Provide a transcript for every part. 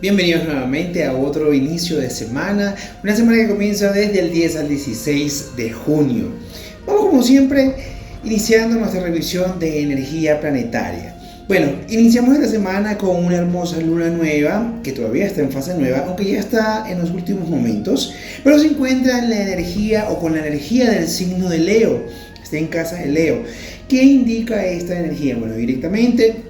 Bienvenidos nuevamente a otro inicio de semana, una semana que comienza desde el 10 al 16 de junio. Vamos como siempre iniciando nuestra revisión de energía planetaria. Bueno, iniciamos esta semana con una hermosa luna nueva, que todavía está en fase nueva, aunque ya está en los últimos momentos, pero se encuentra en la energía o con la energía del signo de Leo, está en casa de Leo. ¿Qué indica esta energía? Bueno, directamente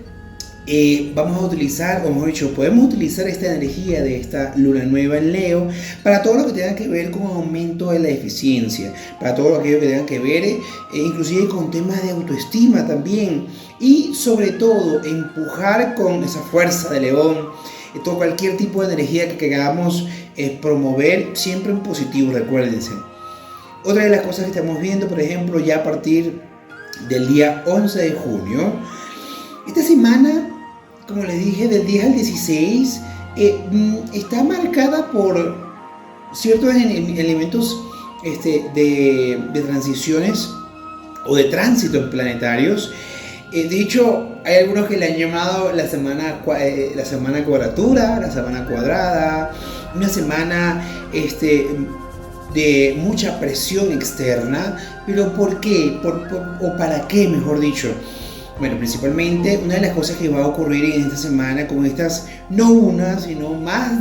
vamos a utilizar, o mejor dicho, podemos utilizar esta energía de esta luna nueva en Leo para todo lo que tenga que ver con aumento de la eficiencia, para todo aquello que tenga que ver inclusive con temas de autoestima también, y sobre todo empujar con esa fuerza de león todo cualquier tipo de energía que queramos promover, siempre en positivo, recuérdense. Otra de las cosas que estamos viendo, por ejemplo, ya a partir del día 11 de junio, esta semana, como les dije, del 10 al 16, está marcada por ciertos elementos de transiciones o de tránsitos planetarios. De hecho, hay algunos que le han llamado la semana cuadratura, la semana cuadrada, una semana de mucha presión externa. ¿Pero por qué? ¿O para qué, mejor dicho? Bueno, principalmente una de las cosas que va a ocurrir en esta semana con estas, no una, sino más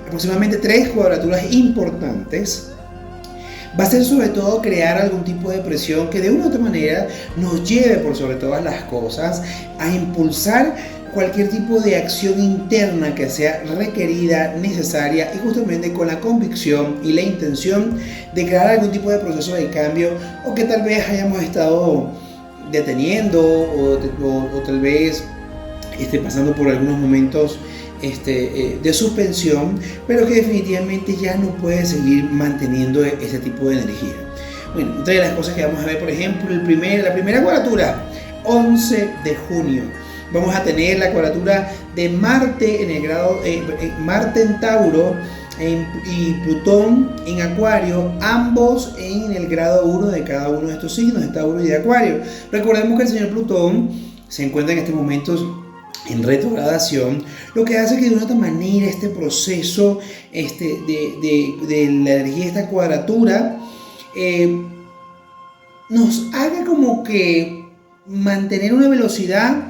aproximadamente 3 cuadraturas importantes, va a ser sobre todo crear algún tipo de presión que de una u otra manera nos lleve por sobre todas las cosas a impulsar cualquier tipo de acción interna que sea requerida, necesaria, y justamente con la convicción y la intención de crear algún tipo de proceso de cambio, o que tal vez hayamos estado deteniendo o tal vez pasando por algunos momentos de suspensión, pero que definitivamente ya no puede seguir manteniendo ese tipo de energía. Bueno, otra de las cosas que vamos a ver, por ejemplo, la primera cuadratura, 11 de junio. Vamos a tener la cuadratura de Marte en el grado Marte en Tauro y Plutón en Acuario, ambos en el grado 1 de cada uno de estos signos, de Tauro y de Acuario. Recordemos que el señor Plutón se encuentra en estos momentos en retrogradación, lo que hace que de una otra manera este proceso de la energía de esta cuadratura nos haga como que mantener una velocidad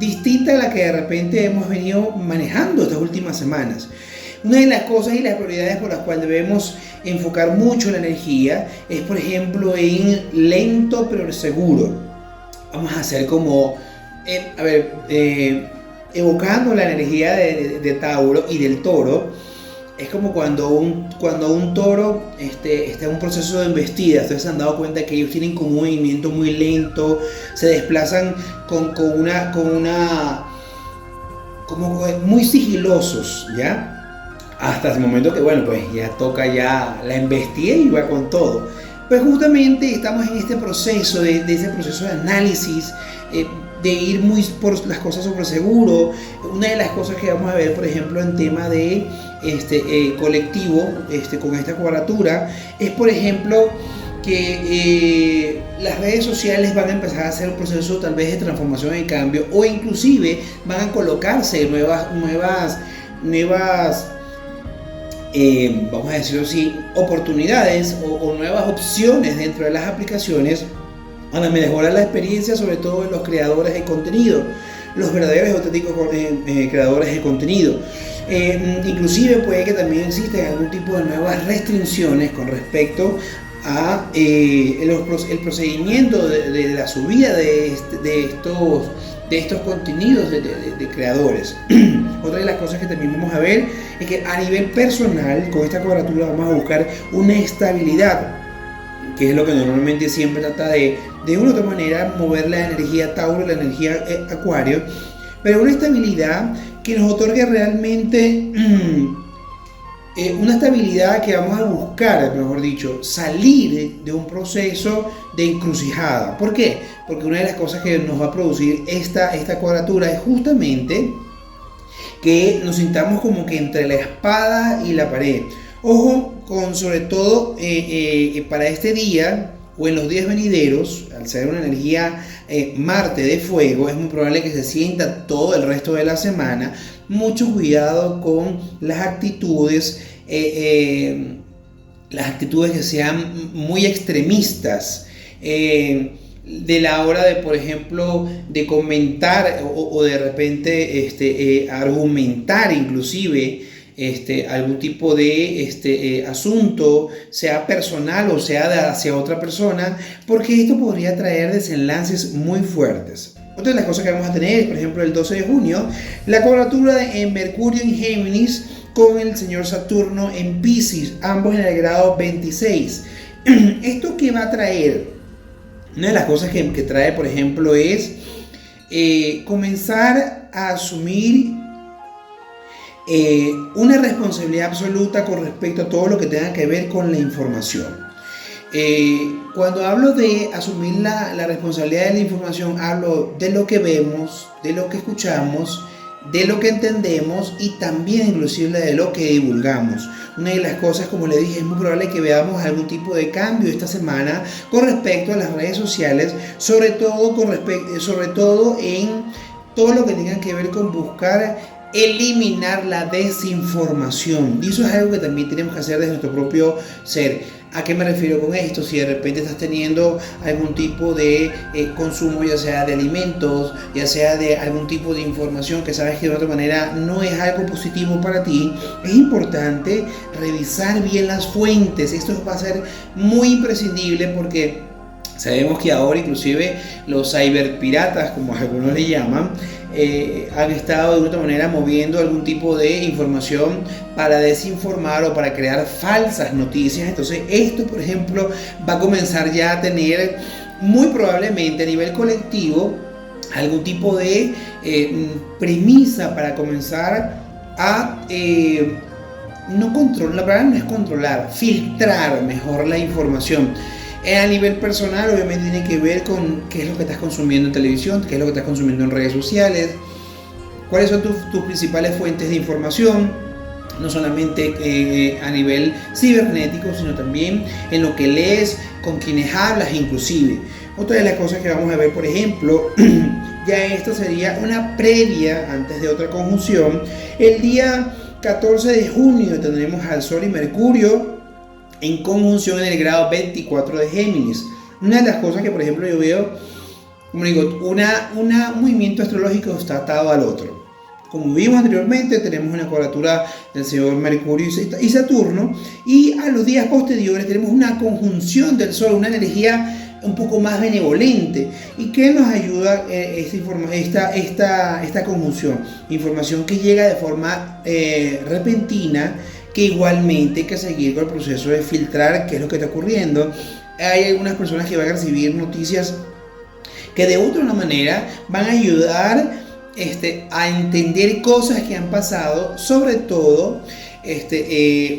distinta a la que de repente hemos venido manejando estas últimas semanas. Una de las cosas y las prioridades por las cuales debemos enfocar mucho la energía es, por ejemplo, en lento pero seguro. Vamos a hacer como, evocando la energía de Tauro y del Toro. Es como cuando un toro está en un proceso de embestida. Ustedes se han dado cuenta que ellos tienen como un movimiento muy lento, se desplazan como muy sigilosos, ¿ya? Hasta el momento que, bueno, pues ya toca ya la embestida y va con todo. Pues justamente estamos en este proceso, de ese proceso de análisis, de ir muy por las cosas sobre seguro. Una de las cosas que vamos a ver, por ejemplo, en tema de colectivo, con esta cuadratura, es, por ejemplo, que las redes sociales van a empezar a hacer un proceso tal vez de transformación y cambio, o inclusive van a colocarse nuevas vamos a decirlo así, oportunidades o nuevas opciones dentro de las aplicaciones para mejorar la experiencia, sobre todo de los creadores de contenido, los verdaderos y auténticos creadores de contenido. Inclusive puede que también existan algún tipo de nuevas restricciones con respecto a el procedimiento de la subida de estos contenidos de creadores. Otra de las cosas que también vamos a ver es que a nivel personal, con esta cuadratura vamos a buscar una estabilidad, que es lo que normalmente siempre trata de una u otra manera mover la energía Tauro, la energía Acuario, pero una estabilidad que nos otorgue realmente una estabilidad que vamos a buscar, mejor dicho, salir de un proceso de encrucijada. ¿Por qué? Porque una de las cosas que nos va a producir esta cuadratura es justamente que nos sintamos como que entre la espada y la pared. Ojo con, sobre todo para este día, o en los días venideros, al ser una energía Marte de fuego, es muy probable que se sienta todo el resto de la semana. Mucho cuidado con las actitudes que sean muy extremistas. De la hora de, por ejemplo, de comentar o de repente argumentar inclusive algún tipo de asunto, sea personal o sea hacia otra persona, porque esto podría traer desenlaces muy fuertes. Otra de las cosas que vamos a tener es, por ejemplo, el 12 de junio, la cuadratura de Mercurio en Géminis con el señor Saturno en Piscis, ambos en el grado 26. ¿Esto qué va a traer? Una de las cosas que trae, por ejemplo, es comenzar a asumir una responsabilidad absoluta con respecto a todo lo que tenga que ver con la información. Cuando hablo de asumir la responsabilidad de la información, hablo de lo que vemos, de lo que escuchamos, de lo que entendemos y también inclusive de lo que divulgamos. Una de las cosas, como le dije, es muy probable que veamos algún tipo de cambio esta semana con respecto a las redes sociales, sobre todo en todo lo que tenga que ver con buscar eliminar la desinformación. Y eso es algo que también tenemos que hacer desde nuestro propio ser. ¿A qué me refiero con esto? Si de repente estás teniendo algún tipo de consumo, ya sea de alimentos, ya sea de algún tipo de información que sabes que de otra manera no es algo positivo para ti, es importante revisar bien las fuentes. Esto va a ser muy imprescindible porque sabemos que ahora inclusive los cyberpiratas, como algunos le llaman, han estado de otra manera moviendo algún tipo de información para desinformar o para crear falsas noticias. Entonces esto, por ejemplo, va a comenzar ya a tener muy probablemente a nivel colectivo algún tipo de premisa para comenzar a no controlar, la palabra no es controlar, filtrar mejor la información. A nivel personal, obviamente tiene que ver con qué es lo que estás consumiendo en televisión, qué es lo que estás consumiendo en redes sociales, cuáles son tus principales fuentes de información, no solamente a nivel cibernético, sino también en lo que lees, con quienes hablas inclusive. Otra de las cosas que vamos a ver, por ejemplo, ya esto sería una previa antes de otra conjunción. El día 14 de junio tendremos al Sol y Mercurio en conjunción en el grado 24 de Géminis. Una de las cosas que, por ejemplo, yo veo, como digo, un movimiento astrológico está atado al otro. Como vimos anteriormente, tenemos una cuadratura del señor Mercurio y Saturno, y a los días posteriores tenemos una conjunción del Sol, una energía un poco más benevolente. ¿Y qué nos ayuda esta conjunción? Información que llega de forma repentina, que igualmente hay que seguir con el proceso de filtrar qué es lo que está ocurriendo. Hay algunas personas que van a recibir noticias que de otra manera van a ayudar a entender cosas que han pasado, sobre todo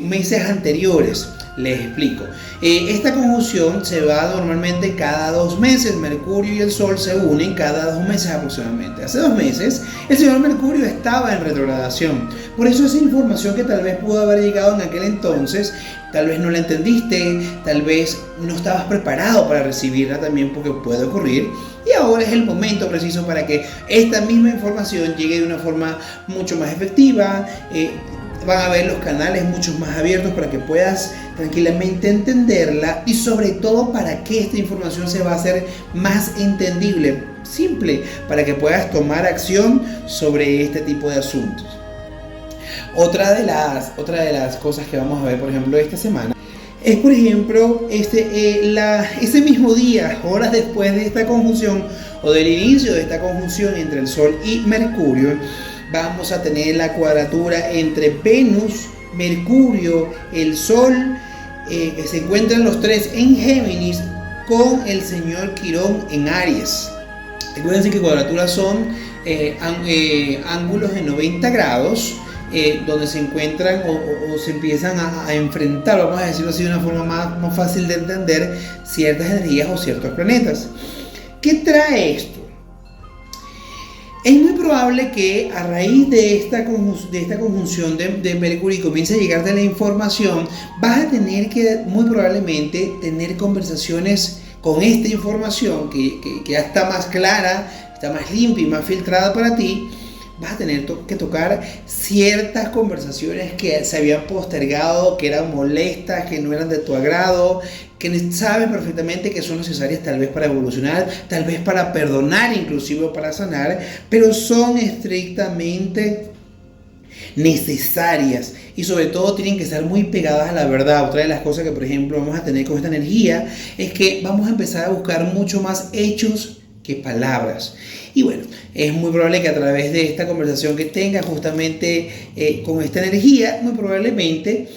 meses anteriores. Les explico. Esta conjunción se va normalmente cada 2 meses. Mercurio y el Sol se unen cada 2 meses aproximadamente. Hace 2 meses el señor Mercurio estaba en retrogradación. Por eso esa información que tal vez pudo haber llegado en aquel entonces, tal vez no la entendiste, tal vez no estabas preparado para recibirla también, porque puede ocurrir. Y ahora es el momento preciso para que esta misma información llegue de una forma mucho más efectiva. Van a ver los canales mucho más abiertos para que puedas tranquilamente entenderla, y sobre todo para que esta información se va a hacer más entendible, simple, para que puedas tomar acción sobre este tipo de asuntos. Otra de las cosas que vamos a ver, por ejemplo, esta semana es, por ejemplo, ese mismo día, horas después de esta conjunción o del inicio de esta conjunción entre el Sol y Mercurio, vamos a tener la cuadratura entre Venus, Mercurio, el Sol, que se encuentran los tres en Géminis, con el señor Quirón en Aries. Recuerden que cuadraturas son ángulos de 90 grados, donde se encuentran o se empiezan a enfrentar, vamos a decirlo así de una forma más fácil de entender, ciertas energías o ciertos planetas. ¿Qué trae esto? Es muy probable que a raíz de esta conjunción de Mercurio comience a llegarte la información. Vas a tener que muy probablemente tener conversaciones con esta información que ya está más clara, está más limpia y más filtrada para ti, vas a tener que tocar ciertas conversaciones que se habían postergado, que eran molestas, que no eran de tu agrado, que sabes perfectamente que son necesarias tal vez para evolucionar, tal vez para perdonar, inclusive para sanar, pero son estrictamente necesarias y sobre todo tienen que estar muy pegadas a la verdad. Otra de las cosas que por ejemplo vamos a tener con esta energía es que vamos a empezar a buscar mucho más hechos que palabras. Y bueno, es muy probable que a través de esta conversación que tengas justamente con esta energía, muy probablemente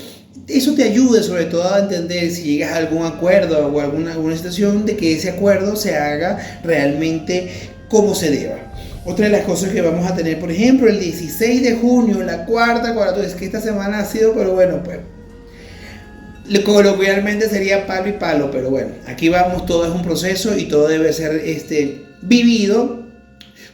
eso te ayude sobre todo a entender si llegas a algún acuerdo o alguna situación, de que ese acuerdo se haga realmente como se deba. Otra de las cosas que vamos a tener, por ejemplo, el 16 de junio, la cuarta cuadratura, es que esta semana ha sido, pero bueno, pues coloquialmente sería palo y palo, pero bueno, aquí vamos, todo es un proceso y todo debe ser vivido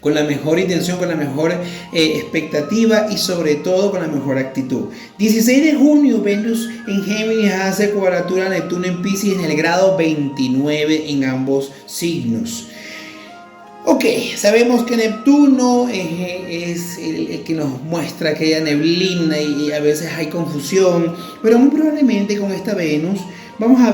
con la mejor intención, con la mejor expectativa y sobre todo con la mejor actitud. 16 de junio, Venus en Géminis hace cuadratura a Neptuno en Piscis en el grado 29 en ambos signos. Ok, sabemos que Neptuno es el que nos muestra aquella neblina y a veces hay confusión, pero muy probablemente con esta Venus vamos a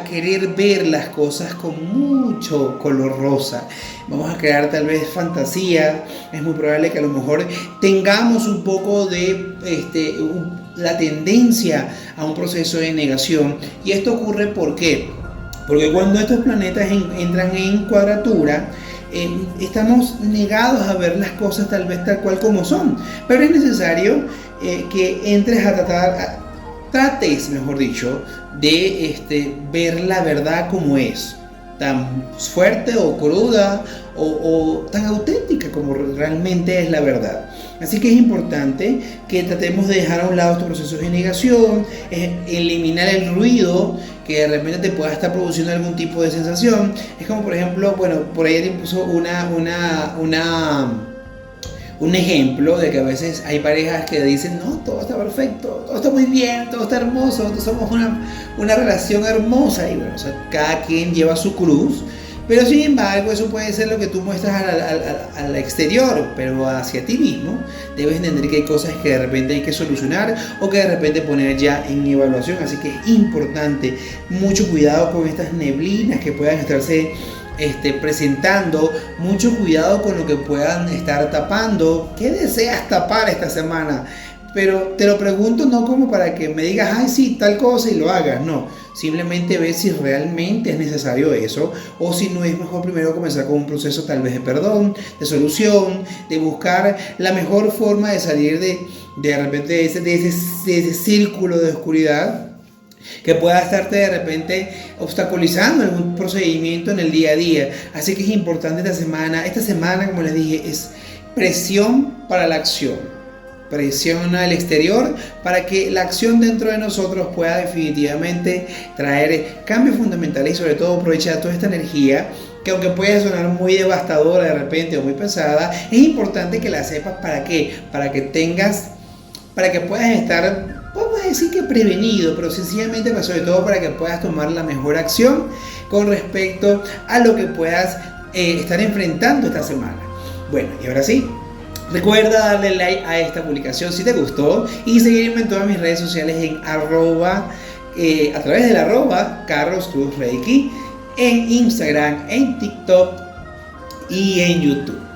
querer ver las cosas con mucho color rosa. Vamos a crear tal vez fantasía. Es muy probable que a lo mejor tengamos un poco de la tendencia a un proceso de negación. Y esto ocurre ¿por qué? Porque cuando estos planetas entran en cuadratura, estamos negados a ver las cosas tal vez tal cual como son, pero es necesario que entres trates, mejor dicho, de ver la verdad como es, tan fuerte o cruda o tan auténtica como realmente es la verdad. Así que es importante que tratemos de dejar a un lado estos procesos de negación, eliminar el ruido que de repente te pueda estar produciendo algún tipo de sensación. Es como por ejemplo, bueno, por ahí te puso un ejemplo de que a veces hay parejas que dicen, no, todo está perfecto, todo está muy bien, todo está hermoso, todos somos una relación hermosa. Y bueno, o sea, cada quien lleva su cruz, pero sin embargo eso puede ser lo que tú muestras al exterior, pero hacia ti mismo debes entender que hay cosas que de repente hay que solucionar o que de repente poner ya en evaluación. Así que es importante, mucho cuidado con estas neblinas que puedan estarse presentando, mucho cuidado con lo que puedan estar tapando. ¿Qué deseas tapar esta semana? Pero te lo pregunto no como para que me digas, ay sí, tal cosa y lo hagas, no. Simplemente ve si realmente es necesario eso o si no es mejor primero comenzar con un proceso tal vez de perdón, de solución, de buscar la mejor forma de salir de repente de ese círculo de oscuridad que pueda estarte de repente obstaculizando algún procedimiento en el día a día. Así que es importante esta semana, como les dije, es presión para la acción. Presión al exterior para que la acción dentro de nosotros pueda definitivamente traer cambios fundamentales y sobre todo aprovechar toda esta energía que aunque puede sonar muy devastadora de repente o muy pesada, es importante que la sepas. ¿Para qué? Para que puedas estar, podemos decir que prevenido, pero sencillamente, pero sobre todo para que puedas tomar la mejor acción con respecto a lo que puedas estar enfrentando esta semana. Bueno, y ahora sí, recuerda darle like a esta publicación si te gustó y seguirme en todas mis redes sociales a través del Carlos Cruz Reiki, en Instagram, en TikTok y en YouTube.